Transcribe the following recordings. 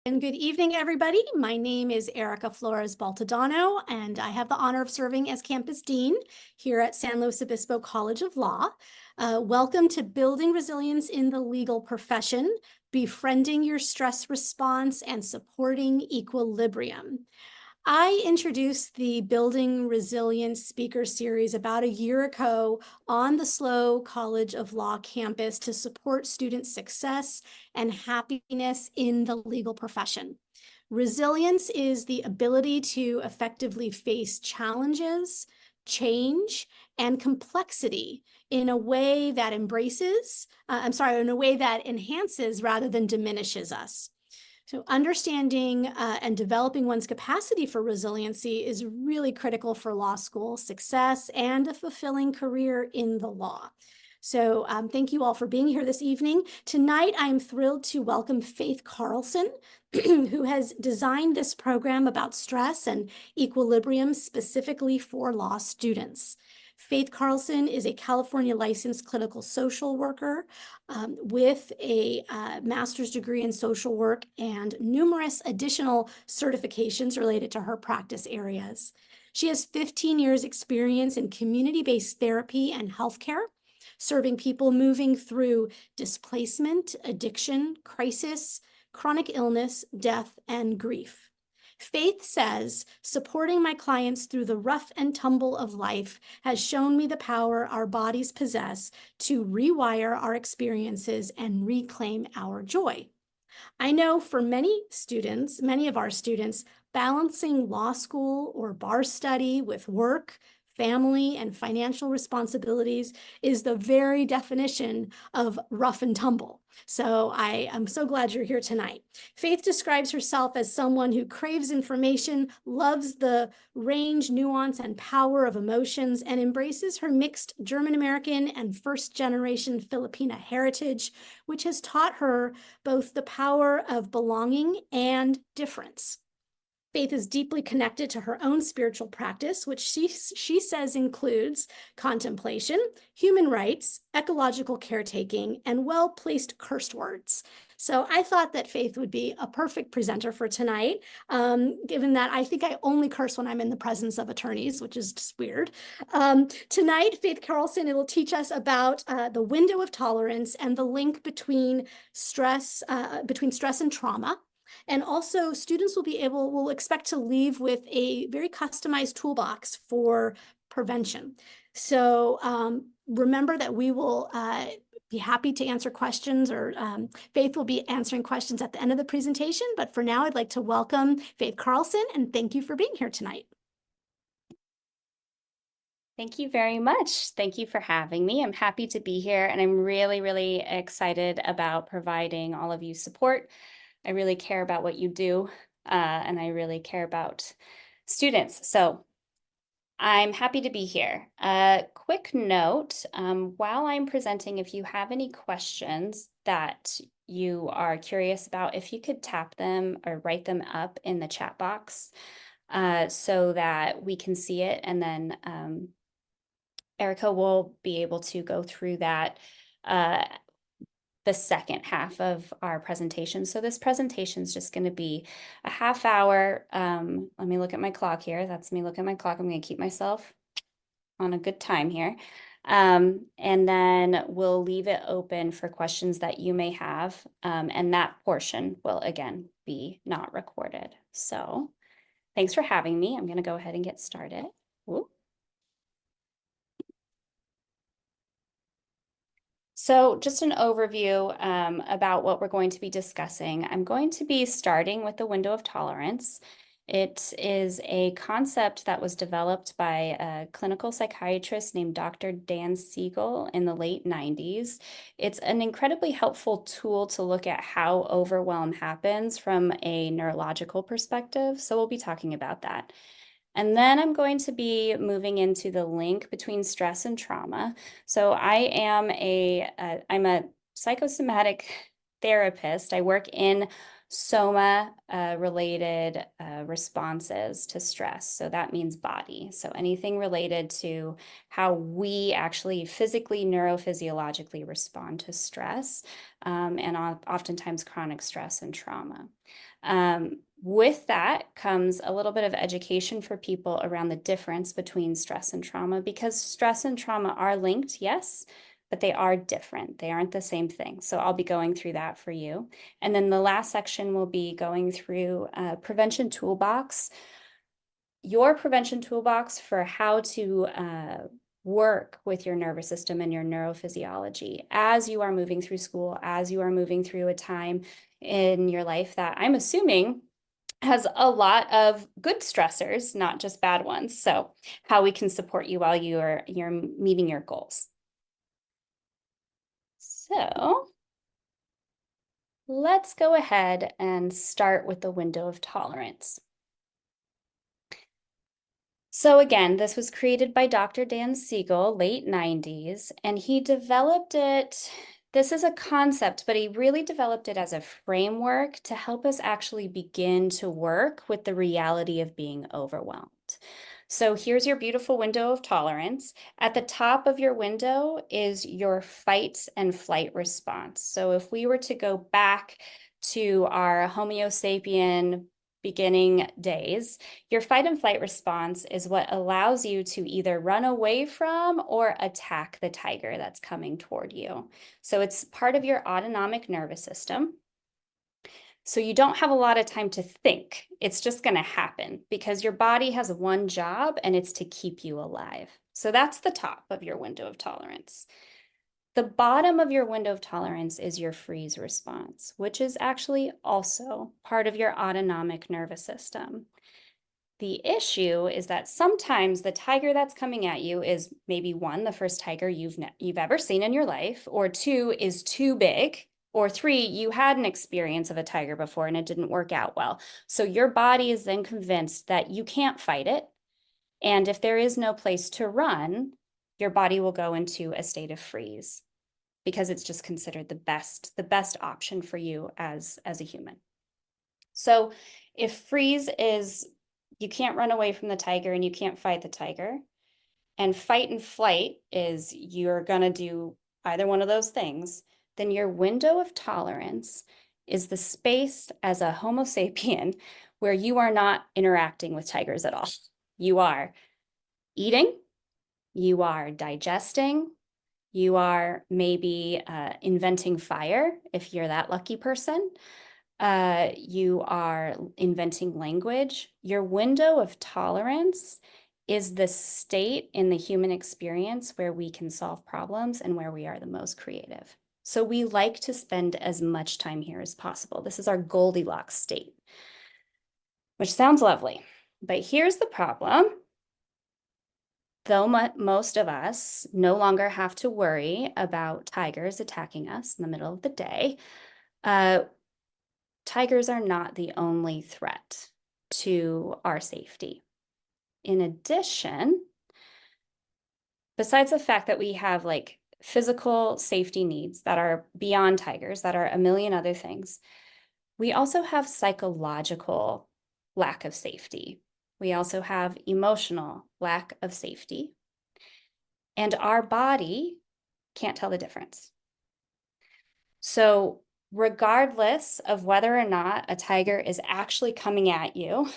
And good evening, everybody. My name is Erica Flores Baltodano, and I have the honor of serving as campus dean here at San Luis Obispo College of Law. Welcome to Building Resilience in the Legal Profession, Befriending Your Stress Response and Supporting Equilibrium. I introduced the Building Resilience speaker series about a year ago on the SLO College of Law campus to support student success and happiness in the legal profession. Resilience is the ability to effectively face challenges, change, and complexity in a way that in a way that enhances rather than diminishes us. So understanding and developing one's capacity for resiliency is really critical for law school success and a fulfilling career in the law. So thank you all for being here this evening. Tonight, I'm thrilled to welcome Faith Carlson, who has designed this program about stress and equilibrium specifically for law students. Faith Carlson is a California licensed clinical social worker with a master's degree in social work and numerous additional certifications related to her practice areas. She has 15 years experience in community-based therapy and healthcare, serving people moving through displacement, addiction, crisis, chronic illness, death, and grief. Faith says, supporting my clients through the rough and tumble of life has shown me the power our bodies possess to rewire our experiences and reclaim our joy. I know for many of our students, balancing law school or bar study with work, family, and financial responsibilities is the very definition of rough and tumble. So I am so glad you're here tonight. Faith describes herself as someone who craves information, loves the range, nuance, and power of emotions, and embraces her mixed German-American and first-generation Filipina heritage, which has taught her both the power of belonging and difference. Faith is deeply connected to her own spiritual practice, which she says includes contemplation, human rights, ecological caretaking, and well-placed curse words. So I thought that Faith would be a perfect presenter for tonight, given that I think I only curse when I'm in the presence of attorneys, which is just weird. Tonight, Faith Carlson will teach us about the window of tolerance and the link between stress and trauma. And also students will expect to leave with a very customized toolbox for prevention. So remember that we will be happy to answer questions, or Faith will be answering questions at the end of the presentation. But for now, I'd like to welcome Faith Carlson and thank you for being here tonight. Thank you very much. Thank you for having me. I'm happy to be here, and I'm really, really excited about providing all of you support. I really care about what you do, and I really care about students. So I'm happy to be here. Quick note, while I'm presenting, if you have any questions that you are curious about, if you could tap them or write them up in the chat box so that we can see it, and then Erica will be able to go through that the second half of our presentation. So this presentation is just going to be a half hour. Let me look at my clock here. That's me looking at my clock. I'm going to keep myself on a good time here. And then we'll leave it open for questions that you may have. And that portion will, again, be not recorded. So thanks for having me. I'm going to go ahead and get started. Whoop. So just an overview about what we're going to be discussing. I'm going to be starting with the window of tolerance. It is a concept that was developed by a clinical psychiatrist named Dr. Dan Siegel in the late 90s. It's an incredibly helpful tool to look at how overwhelm happens from a neurological perspective. So we'll be talking about that. And then I'm going to be moving into the link between stress and trauma. So I'm a psychosomatic therapist. I work in soma related responses to stress. So that means body. So anything related to how we actually physically, neurophysiologically respond to stress, and oftentimes chronic stress and trauma. With that comes a little bit of education for people around the difference between stress and trauma, because stress and trauma are linked, yes, but they are different. They aren't the same thing. So I'll be going through that for you. And then the last section will be going through prevention toolbox, your prevention toolbox for how to work with your nervous system and your neurophysiology as you are moving through school, as you are moving through a time in your life that I'm assuming has a lot of good stressors, not just bad ones. So how we can support you while you're meeting your goals. So let's go ahead and start with the window of tolerance. So again, this was created by Dr. Dan Siegel, late 90s, and he developed it. This is a concept, but he really developed it as a framework to help us actually begin to work with the reality of being overwhelmed. So here's your beautiful window of tolerance. At the top of your window is your fight and flight response. So if we were to go back to our Homo sapien beginning days, your fight and flight response is what allows you to either run away from or attack the tiger that's coming toward you. So it's part of your autonomic nervous system. So you don't have a lot of time to think. It's just going to happen because your body has one job, and it's to keep you alive. So that's the top of your window of tolerance. The bottom of your window of tolerance is your freeze response, which is actually also part of your autonomic nervous system. The issue is that sometimes the tiger that's coming at you is maybe one, the first tiger you've ever seen in your life, or two, is too big, or three, you had an experience of a tiger before and it didn't work out well. So your body is then convinced that you can't fight it. And if there is no place to run, your body will go into a state of freeze because it's just considered the best option for you as a human. So if freeze is you can't run away from the tiger and you can't fight the tiger, and fight and flight is you're going to do either one of those things, then your window of tolerance is the space as a Homo sapien where you are not interacting with tigers at all. You are eating, you are digesting, you are maybe inventing fire if you're that lucky person. You are inventing language. Your window of tolerance is the state in the human experience where we can solve problems and where we are the most creative. So we like to spend as much time here as possible. This is our Goldilocks state, which sounds lovely. But here's the problem. Though most of us no longer have to worry about tigers attacking us in the middle of the day, tigers are not the only threat to our safety. In addition, besides the fact that we have like physical safety needs that are beyond tigers, that are a million other things, we also have psychological lack of safety. We also have emotional lack of safety. And our body can't tell the difference. So regardless of whether or not a tiger is actually coming at you,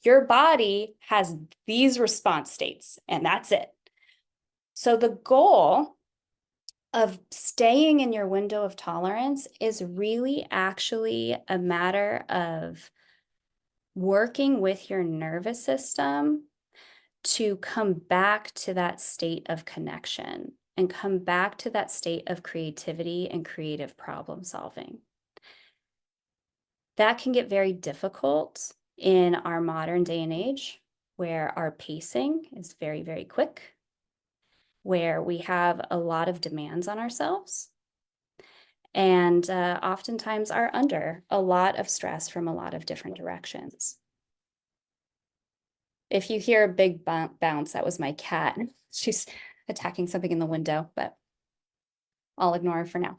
your body has these response states, and that's it. So the goal of staying in your window of tolerance is really actually a matter of working with your nervous system to come back to that state of connection and come back to that state of creativity and creative problem solving. That can get very difficult in our modern day and age, where our pacing is very, very quick, where we have a lot of demands on ourselves, and oftentimes are under a lot of stress from a lot of different directions. If you hear a big bounce, that was my cat. She's attacking something in the window, but I'll ignore her for now.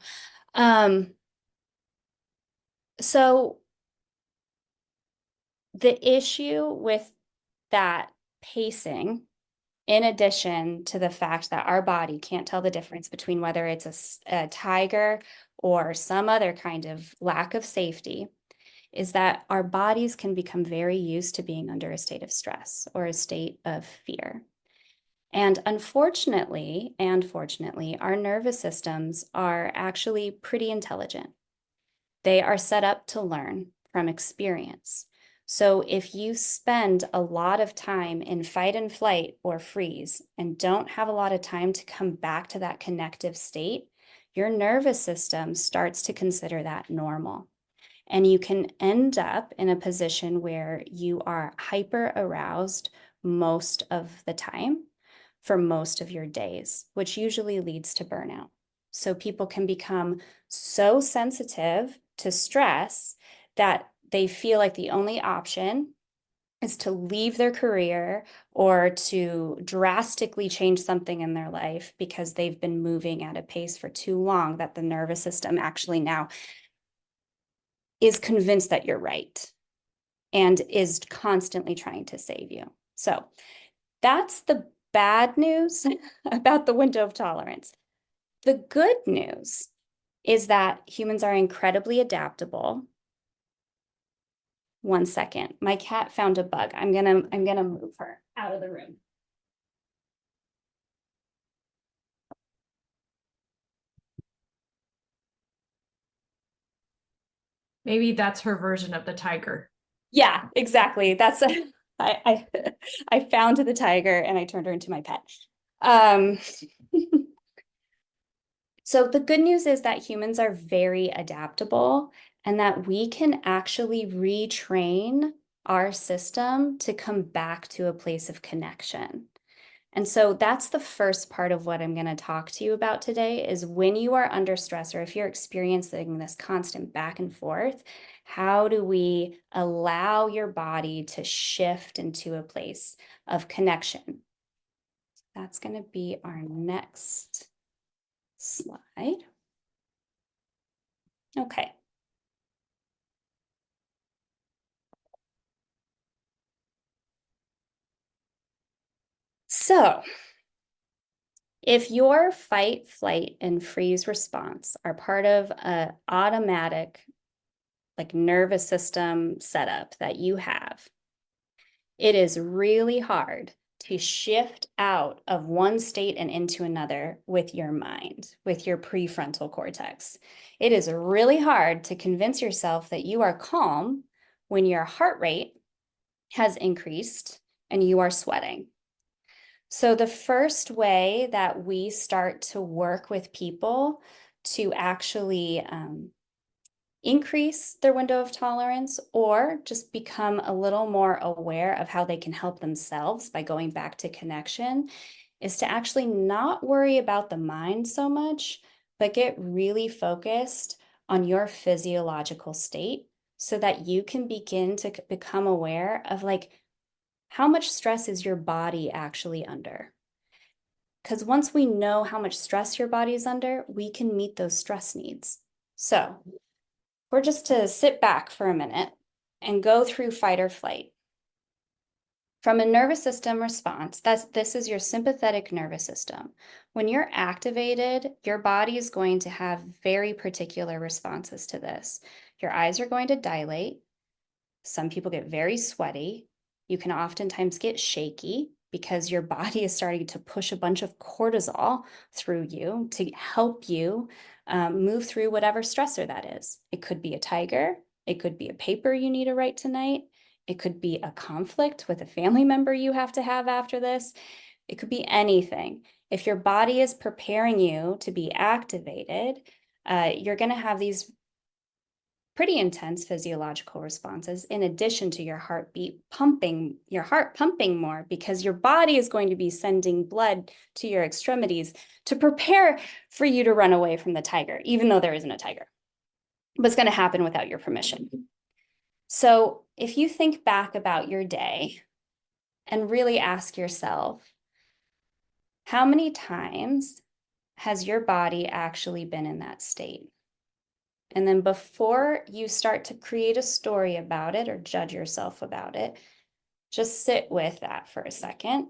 So the issue with that pacing, in addition to the fact that our body can't tell the difference between whether it's a tiger or some other kind of lack of safety, is that our bodies can become very used to being under a state of stress or a state of fear. And unfortunately, and fortunately, our nervous systems are actually pretty intelligent. They are set up to learn from experience. So if you spend a lot of time in fight and flight or freeze and don't have a lot of time to come back to that connective state, your nervous system starts to consider that normal. And you can end up in a position where you are hyper aroused most of the time for most of your days, which usually leads to burnout. So people can become so sensitive to stress that they feel like the only option is to leave their career or to drastically change something in their life because they've been moving at a pace for too long that the nervous system actually now is convinced that you're right and is constantly trying to save you. So that's the bad news about the window of tolerance. The good news is that humans are incredibly adaptable. One second, my cat found a bug. I'm gonna move her out of the room. Maybe that's her version of the tiger. Yeah, exactly. That's I I found the tiger and I turned her into my pet. Um, So the good news is that humans are very adaptable and that we can actually retrain our system to come back to a place of connection. And so that's the first part of what I'm going to talk to you about today is when you are under stress or if you're experiencing this constant back and forth, how do we allow your body to shift into a place of connection? That's going to be our next slide. Okay. So if your fight, flight, and freeze response are part of an automatic, like nervous system setup that you have, it is really hard to shift out of one state and into another with your mind, with your prefrontal cortex. It is really hard to convince yourself that you are calm when your heart rate has increased and you are sweating. So the first way that we start to work with people to actually increase their window of tolerance or just become a little more aware of how they can help themselves by going back to connection is to actually not worry about the mind so much, but get really focused on your physiological state so that you can begin to become aware of like, how much stress is your body actually under? Because once we know how much stress your body is under, we can meet those stress needs. So we're just to sit back for a minute and go through fight or flight. From a nervous system response, this is your sympathetic nervous system. When you're activated, your body is going to have very particular responses to this. Your eyes are going to dilate. Some people get very sweaty. You can oftentimes get shaky because your body is starting to push a bunch of cortisol through you to help you move through whatever stressor that is. It could be a tiger. It could be a paper you need to write tonight. It could be a conflict with a family member you have to have after this. It could be anything. If your body is preparing you to be activated, you're going to have these pretty intense physiological responses in addition to your heart pumping more because your body is going to be sending blood to your extremities to prepare for you to run away from the tiger, even though there isn't a tiger. But it's going to happen without your permission. So if you think back about your day and really ask yourself, how many times has your body actually been in that state? And then before you start to create a story about it or judge yourself about it, just sit with that for a second.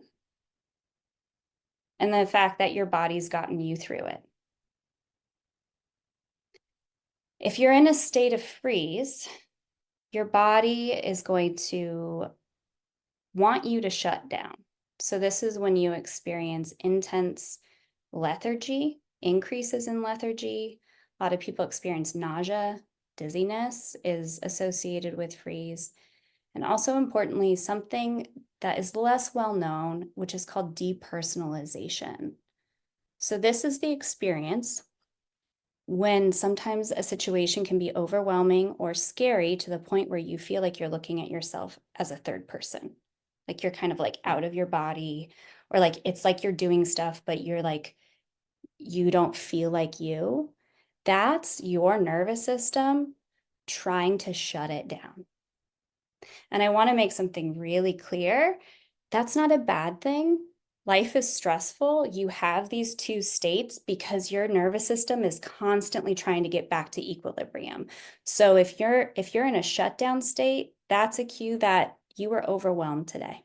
And the fact that your body's gotten you through it. If you're in a state of freeze, your body is going to want you to shut down. So this is when you experience intense lethargy, increases in lethargy. A lot of people experience nausea, dizziness is associated with freeze. And also importantly, something that is less well known, which is called depersonalization. So this is the experience when sometimes a situation can be overwhelming or scary to the point where you feel like you're looking at yourself as a third person. Like you're kind of like out of your body, or like it's like you're doing stuff, but you're like, you don't feel like you. That's your nervous system trying to shut it down. And I want to make something really clear. That's not a bad thing. Life is stressful. You have these two states because your nervous system is constantly trying to get back to equilibrium. So if you're in a shutdown state, that's a cue that you were overwhelmed today.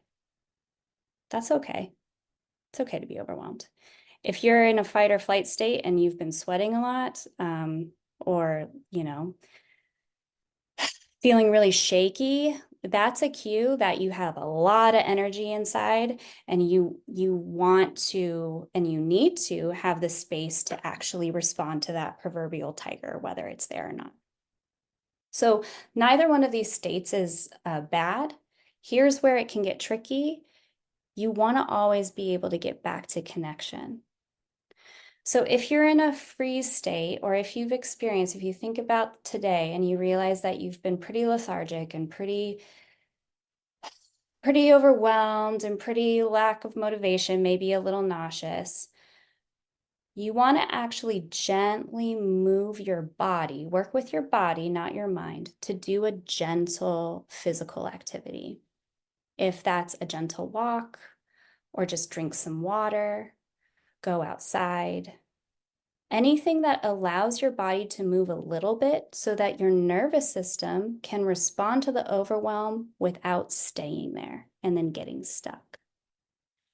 That's okay. It's okay to be overwhelmed. If you're in a fight or flight state and you've been sweating a lot, or, feeling really shaky, that's a cue that you have a lot of energy inside and you want to and you need to have the space to actually respond to that proverbial tiger, whether it's there or not. So neither one of these states is bad. Here's where it can get tricky. You want to always be able to get back to connection. So if you're in a freeze state, or if you think about today and you realize that you've been pretty lethargic and pretty overwhelmed and pretty lack of motivation, maybe a little nauseous, you want to actually gently move your body, work with your body, not your mind, to do a gentle physical activity. If that's a gentle walk, or just drink some water, go outside. Anything that allows your body to move a little bit so that your nervous system can respond to the overwhelm without staying there and then getting stuck.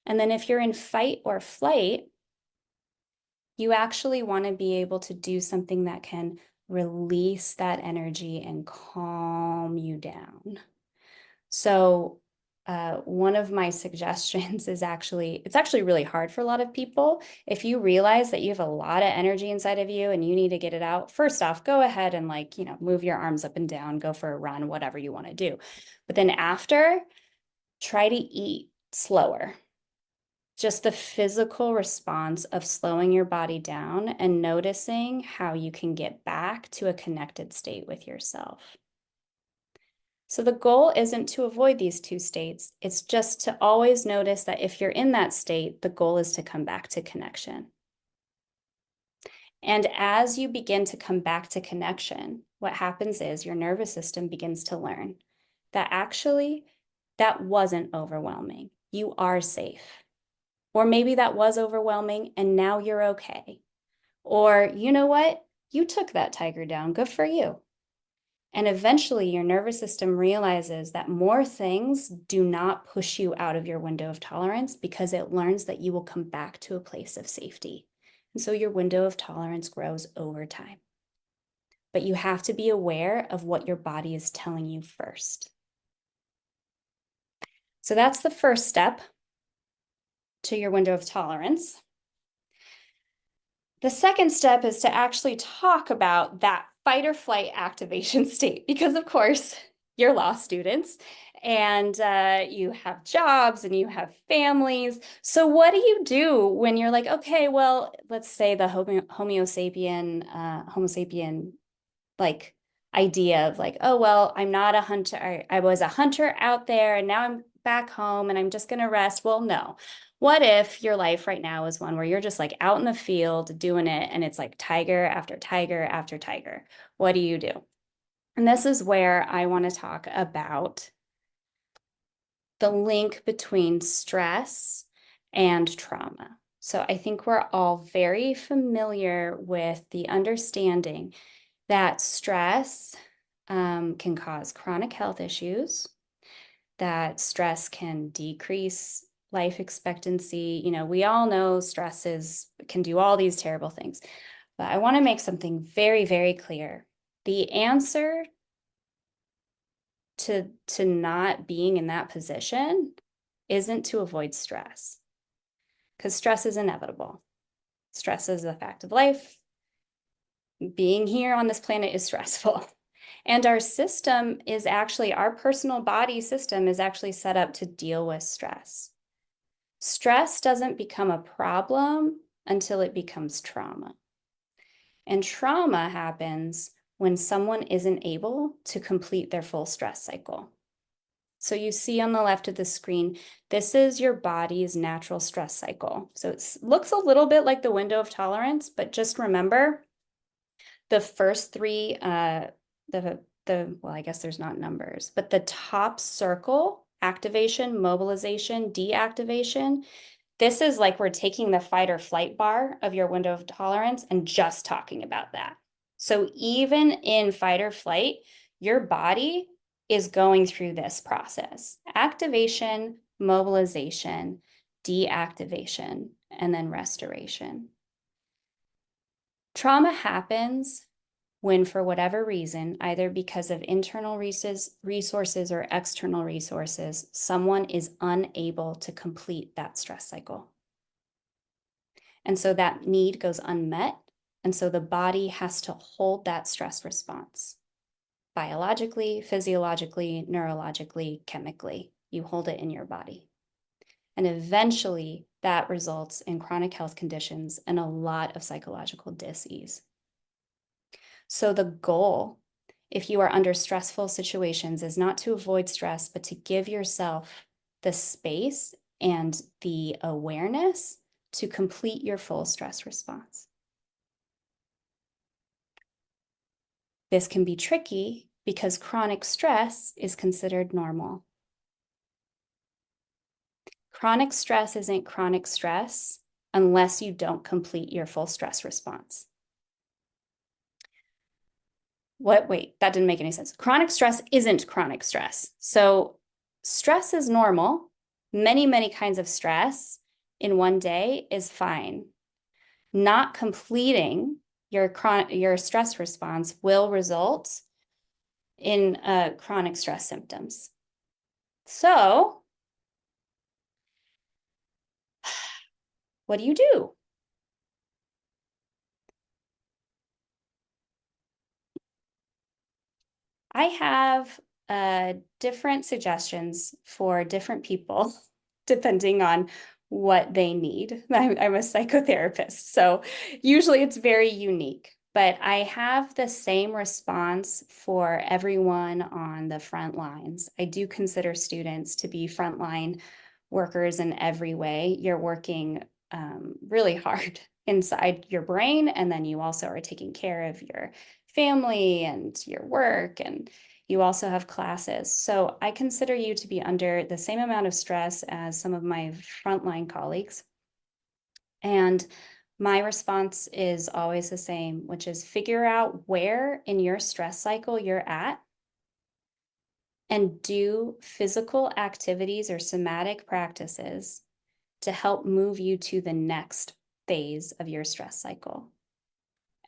And then if you're in fight or flight, you actually want to be able to do something that can release that energy and calm you down. So one of my suggestions is it's actually really hard for a lot of people. If you realize that you have a lot of energy inside of you and you need to get it out, first off, go ahead and move your arms up and down, go for a run, whatever you want to do. But then after, try to eat slower. Just the physical response of slowing your body down and noticing how you can get back to a connected state with yourself. So the goal isn't to avoid these two states. It's just to always notice that if you're in that state, the goal is to come back to connection. And as you begin to come back to connection, what happens is your nervous system begins to learn that actually that wasn't overwhelming. You are safe. Or maybe that was overwhelming and now you're okay. Or you know what? You took that tiger down. Good for you. And eventually your nervous system realizes that more things do not push you out of your window of tolerance because it learns that you will come back to a place of safety. And so your window of tolerance grows over time. But you have to be aware of what your body is telling you first. So that's the first step to your window of tolerance. The second step is to actually talk about that fight or flight activation state, because of course you're law students and you have jobs and you have families. So what do you do when you're like, okay, well, let's say the Homo sapien like idea of like, oh, well, I'm not a hunter. I was a hunter out there and now I'm back home and I'm just going to rest. Well, no. What if your life right now is one where you're just like out in the field doing it and it's like tiger after tiger after tiger? What do you do? And this is where I want to talk about the link between stress and trauma. So I think we're all very familiar with the understanding that stress can cause chronic health issues, that stress can decrease life expectancy. You know, we all know stress can do all these terrible things, but I want to make something very, very clear. The answer to not being in that position isn't to avoid stress, because stress is inevitable. Stress is a fact of life. Being here on this planet is stressful. And our system is actually, our personal body system is actually set up to deal with stress. Stress doesn't become a problem until it becomes trauma. And trauma happens when someone isn't able to complete their full stress cycle. So you see on the left of the screen, this is your body's natural stress cycle. So it looks a little bit like the window of tolerance, but just remember the first three, well, I guess there's not numbers, but the top circle, activation, mobilization, deactivation, this is like we're taking the fight or flight bar of your window of tolerance and just talking about that. So even in fight or flight, your body is going through this process: activation, mobilization, deactivation, and then restoration. Trauma happens when, for whatever reason, either because of internal resources or external resources, someone is unable to complete that stress cycle. And so that need goes unmet. And so the body has to hold that stress response. Biologically, physiologically, neurologically, chemically, you hold it in your body. And eventually that results in chronic health conditions and a lot of psychological dis-ease. So the goal, if you are under stressful situations, is not to avoid stress, but to give yourself the space and the awareness to complete your full stress response. This can be tricky because chronic stress is considered normal. Chronic stress isn't chronic stress unless you don't complete your full stress response. Wait, that didn't make any sense. Chronic stress isn't chronic stress. So stress is normal. Many, many kinds of stress in one day is fine. Not completing your stress response will result in chronic stress symptoms. So what do you do? I have different suggestions for different people, depending on what they need. I'm a psychotherapist, so usually it's very unique, but I have the same response for everyone on the front lines. I do consider students to be frontline workers in every way. You're working really hard inside your brain, and then you also are taking care of your family and your work, and you also have classes. So I consider you to be under the same amount of stress as some of my frontline colleagues. And my response is always the same, which is figure out where in your stress cycle you're at and do physical activities or somatic practices to help move you to the next phase of your stress cycle.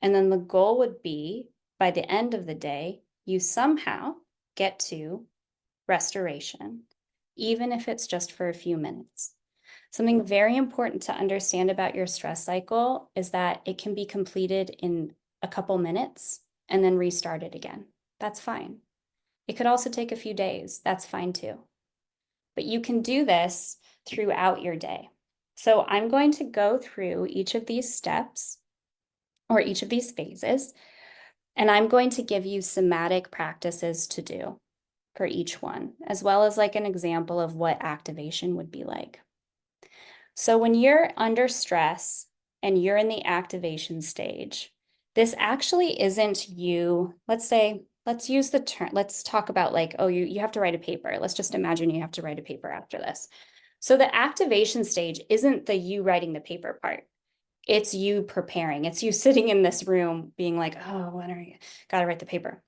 And then the goal would be, by the end of the day, you somehow get to restoration, even if it's just for a few minutes. Something very important to understand about your stress cycle is that it can be completed in a couple minutes and then restarted again. That's fine. It could also take a few days. That's fine too. But you can do this throughout your day. So I'm going to go through each of these steps or each of these phases, and I'm going to give you somatic practices to do for each one, as well as like an example of what activation would be like. So when you're under stress and you're in the activation stage, this actually isn't you. Let's use the term, let's talk about like, oh, you have to write a paper. Let's just imagine you have to write a paper after this. So the activation stage isn't the you writing the paper part. It's you preparing. It's you sitting in this room being like, oh, when are you? Gotta write the paper.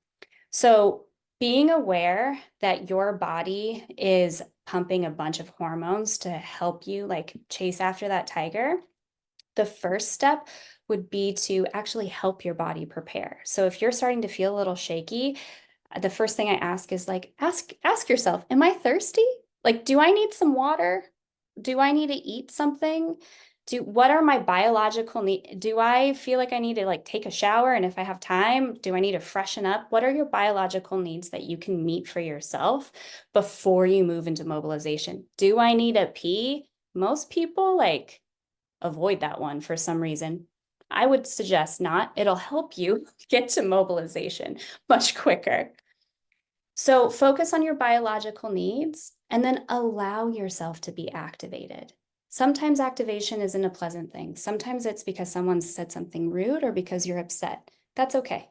So being aware that your body is pumping a bunch of hormones to help you like chase after that tiger, the first step would be to actually help your body prepare. So if you're starting to feel a little shaky, the first thing I ask is like, ask yourself, am I thirsty? Like, do I need some water? Do I need to eat something? What are my biological needs? Do I feel like I need to like take a shower? And if I have time, do I need to freshen up? What are your biological needs that you can meet for yourself before you move into mobilization? Do I need a pee? Most people like avoid that one for some reason. I would suggest not. It'll help you get to mobilization much quicker. So focus on your biological needs and then allow yourself to be activated. Sometimes activation isn't a pleasant thing. Sometimes it's because someone said something rude or because you're upset. That's okay.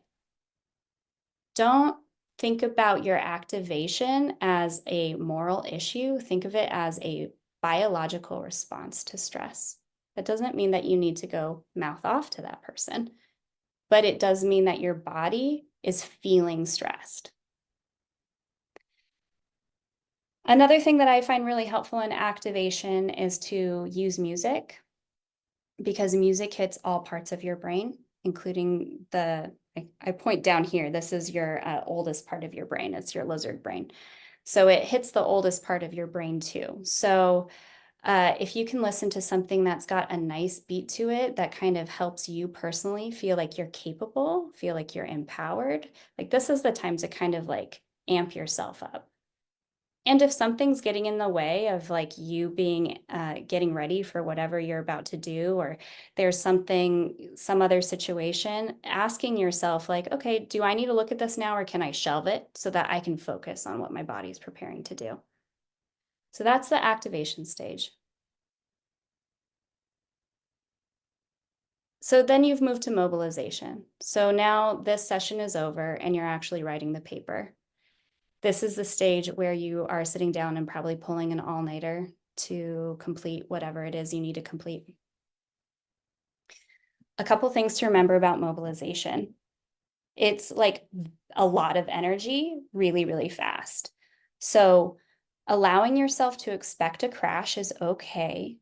Don't think about your activation as a moral issue. Think of it as a biological response to stress. That doesn't mean that you need to go mouth off to that person, but it does mean that your body is feeling stressed. Another thing that I find really helpful in activation is to use music, because music hits all parts of your brain, including I point down here, this is your oldest part of your brain, it's your lizard brain. So it hits the oldest part of your brain too. So if you can listen to something that's got a nice beat to it that kind of helps you personally feel like you're capable, feel like you're empowered, like this is the time to kind of like amp yourself up. And if something's getting in the way of like you being getting ready for whatever you're about to do, or there's some other situation, asking yourself like, okay, do I need to look at this now or can I shelve it so that I can focus on what my body's preparing to do? So that's the activation stage. So then you've moved to mobilization. So now this session is over and you're actually writing the paper. This is the stage where you are sitting down and probably pulling an all-nighter to complete whatever it is you need to complete. A couple things to remember about mobilization. It's like a lot of energy really, really fast. So allowing yourself to expect a crash is okay,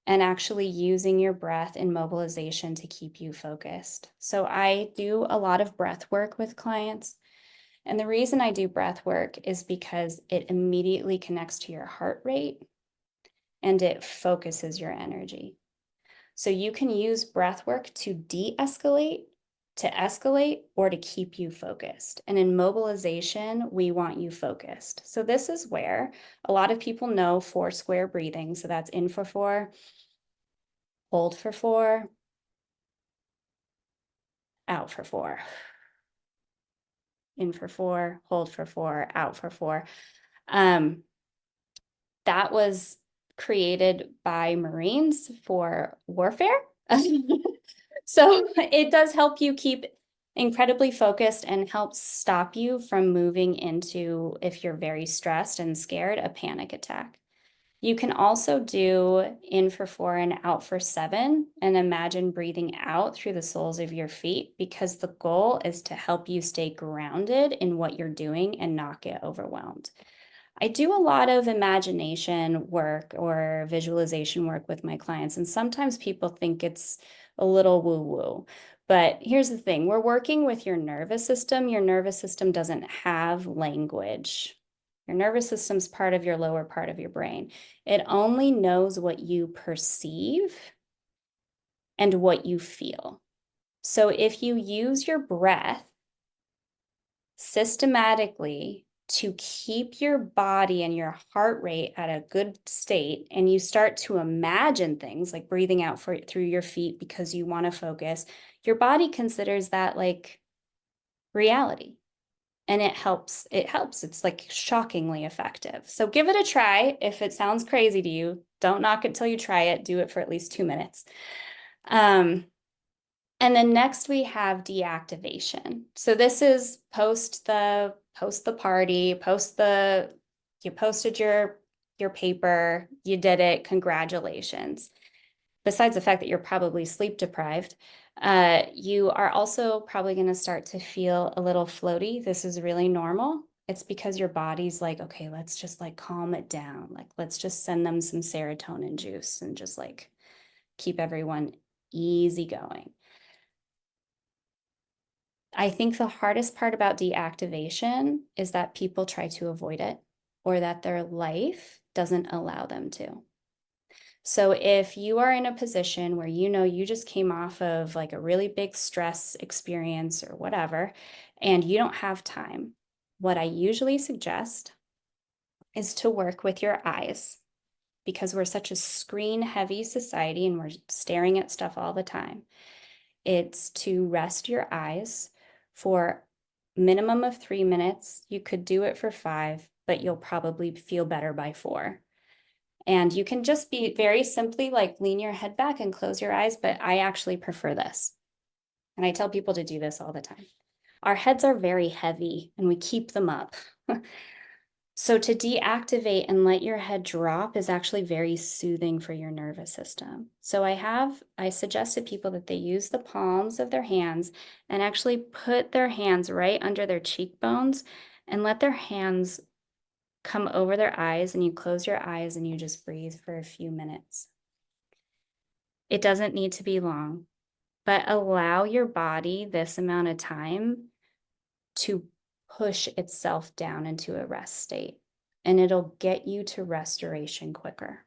and actually using your breath in mobilization to keep you focused. So I do a lot of breath work with clients. And the reason I do breath work is because it immediately connects to your heart rate and it focuses your energy. So you can use breath work to de-escalate, to escalate, or to keep you focused. And in mobilization, we want you focused. So this is where a lot of people know 4 square breathing. So that's in for 4, hold for 4, out for 4. In for 4, hold for 4, out for 4. That was created by Marines for warfare. So it does help you keep incredibly focused and helps stop you from moving into, if you're very stressed and scared, a panic attack. You can also do in for 4 and out for 7 and imagine breathing out through the soles of your feet, because the goal is to help you stay grounded in what you're doing and not get overwhelmed. I do a lot of imagination work or visualization work with my clients, and sometimes people think it's a little woo-woo. But here's the thing, we're working with your nervous system. Your nervous system doesn't have language. Your nervous system's part of your lower part of your brain. It only knows what you perceive and what you feel. So if you use your breath systematically to keep your body and your heart rate at a good state, and you start to imagine things like breathing out through your feet because you want to focus, your body considers that like reality. And it helps. It's like shockingly effective. So give it a try. If it sounds crazy to you, don't knock it till you try it. Do it for at least 2 minutes. And then next we have deactivation. So this is post the party, you posted your paper, you did it, congratulations. besides the fact that you're probably sleep deprived, you are also probably going to start to feel a little floaty. This is really normal. It's because your body's like, okay, let's just like calm it down. Like, let's just send them some serotonin juice and just like keep everyone easy going. I think the hardest part about deactivation is that people try to avoid it or that their life doesn't allow them to. So if you are in a position where you know you just came off of like a really big stress experience or whatever, and you don't have time, what I usually suggest is to work with your eyes, because we're such a screen heavy society and we're staring at stuff all the time. It's to rest your eyes for minimum of 3 minutes. You could do it for 5, but you'll probably feel better by 4. And you can just be very simply like lean your head back and close your eyes, but I actually prefer this. And I tell people to do this all the time. Our heads are very heavy and we keep them up. So to deactivate and let your head drop is actually very soothing for your nervous system. So I suggest to people that they use the palms of their hands and actually put their hands right under their cheekbones and let their hands come over their eyes, and you close your eyes and you just breathe for a few minutes. It doesn't need to be long, but allow your body this amount of time to push itself down into a rest state, and it'll get you to restoration quicker.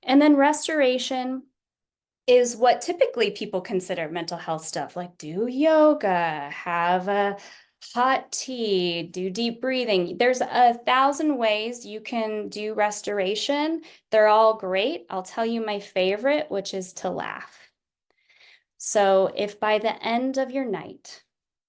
And then restoration is what typically people consider mental health stuff, like do yoga, have a hot tea, do deep breathing. There's 1,000 ways you can do restoration. They're all great. I'll tell you my favorite, which is to laugh. So if by the end of your night,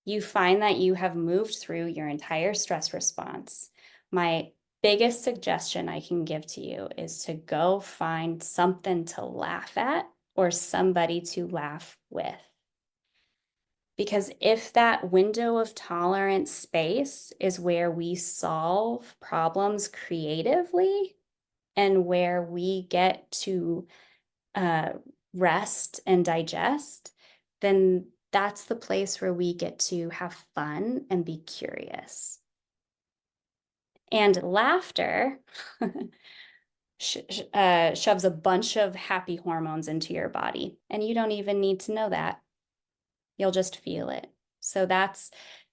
you find that you have moved through your entire stress response, my biggest suggestion I can give to you is to go find something to laugh at or somebody to laugh with. Because if that window of tolerance space is where we solve problems creatively and where we get to rest and digest, then that's the place where we get to have fun and be curious. And laughter shoves a bunch of happy hormones into your body, and you don't even need to know that. You'll just feel it. So that's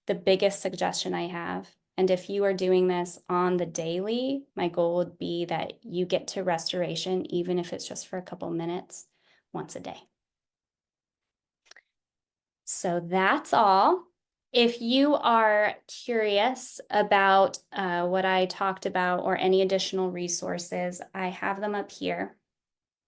the biggest suggestion I have. And if you are doing this on the daily, my goal would be that you get to restoration, even if it's just for a couple minutes, once a day. So that's all. If you are curious about what I talked about or any additional resources, I have them up here.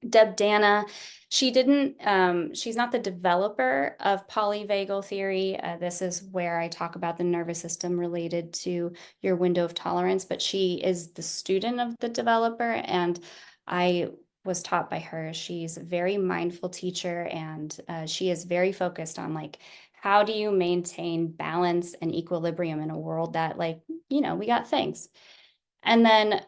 Deb Dana, she's not the developer of polyvagal theory. This is where I talk about the nervous system related to your window of tolerance, but she is the student of the developer, and I was taught by her. She's a very mindful teacher, and she is very focused on like, how do you maintain balance and equilibrium in a world that like, we got things. And then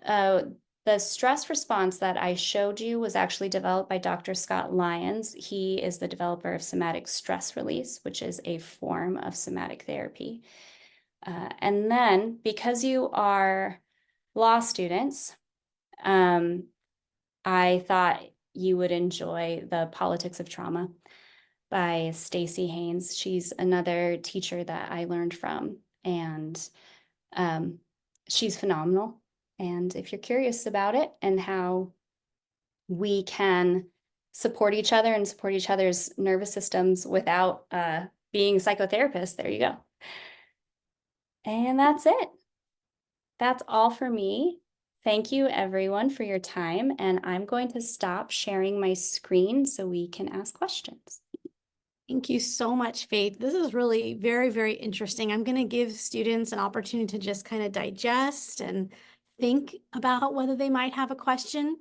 the stress response that I showed you was actually developed by Dr. Scott Lyons. He is the developer of somatic stress release, which is a form of somatic therapy. And then because you are law students, I thought you would enjoy The Politics of Trauma by Stacey Haynes. She's another teacher that I learned from, and she's phenomenal. And if you're curious about it and how we can support each other and support each other's nervous systems without being psychotherapists, there you go. And that's it. That's all for me. Thank you everyone for your time. And I'm going to stop sharing my screen so we can ask questions. Thank you so much, Faith. This is really very, very interesting. I'm going to give students an opportunity to just kind of digest and think about whether they might have a question.